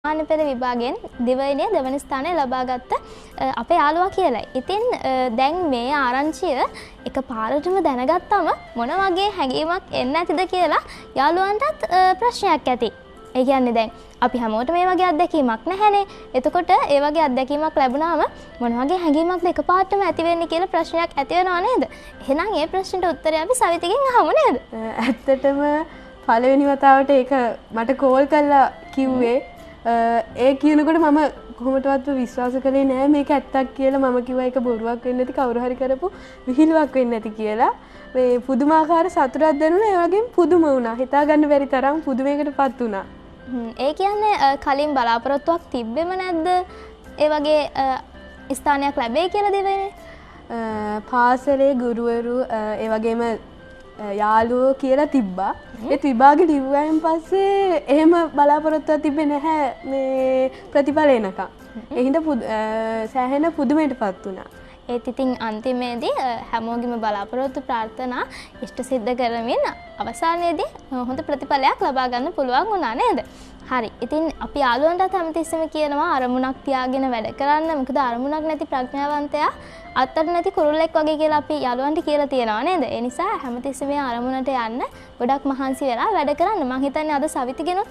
සාමාන්‍ය පෙළ විභාගයෙන් දිවයිනේ දෙවන ස්ථානය ලබාගත්ත අපේ යාළුවා කියලයි. ඉතින් දැන් මේ ආරංචිය එකපාරටම දැනගත්තම මොන වගේ හැඟීමක් එන්න ඇතිද කියලා යාළුවන්ටත් ප්‍රශ්නයක් ඇති. ඒ කියන්නේ දැන් අපි හැමෝටම මේ වගේ අත්දැකීමක් නැහැනේ. එතකොට ඒ වගේ අත්දැකීමක් ලැබුණාම මොන වගේ හැඟීමක්ද එකපාරටම ඇති වෙන්නේ කියලා ප්‍රශ්නයක් ඇති වෙනව නේද? එහෙනම් ඒ ප්‍රශ්නෙට උත්තරය අපි සවිතගෙන් අහමු නේද? ඇත්තටම පළවෙනි වතාවට ඒක මට කෝල් කරලා කිව්වේ ඒ කියනකොට මම කොහොමදවත් විශ්වාස කළේ නෑ මේක ඇත්තක් කියලා. මම කිව්වා ඒක බොරුවක් වෙන්නේ නැති කවුරු හරි කරපු විහිළුවක් වෙන්නේ නැති කියලා. මේ පුදුමාකාර සතුටක් දැනුණා. ඒ වගේම පුදුම වුණා. හිතා ගන්න බැරි තරම් පුදුමයකටපත් වුණා. ඒ කියන්නේ කලින් බලාපොරොත්තුවක් තිබ්බෙම නැද්ද? ඒ වගේ ස්ථානයක් ලැබෙයි කියලා දෙවෙනේ. පාසලේ ගුරුවරු ඒ වගේම යාළුවෝ කියලා තිබ්බා. ඒත් විභාගෙ ලිව්වයින් පස්සේ එහෙම බලාපොරොත්තුවක් තිබ්බේ නැහැ මේ ප්‍රතිඵල එනකම්. ඒ හින්දා සෑහෙන පුදුමයටපත් වුණා. ඒත් ඉතින් අන්තිමේදී හැමෝගෙම බලාපොරොත්තු ප්‍රාර්ථනා ඉෂ්ට සිද්ධ කරමින් අවසානයේදී හොඳ ප්‍රතිඵලයක් ලබා ගන්න පුළුවන් වුණා නේද? හරි. ඉතින් අපි යාළුවන්ටත් හැමතිස්සෙම කියනවා අරමුණක් තියාගෙන වැඩ කරන්න. මොකද අරමුණක් නැති ප්‍රඥාවන්තයා අත්තට නැති කුරුල්ලෙක් වගේ කියලා අපි යාළුවන්ට කියලා තියෙනවා නේද? ඒ නිසා හැමතිස්සෙම අරමුණට යන්න ගොඩක් මහන්සි වෙලා වැඩ කරන්න. මං හිතන්නේ අද සවිතිගෙනුත්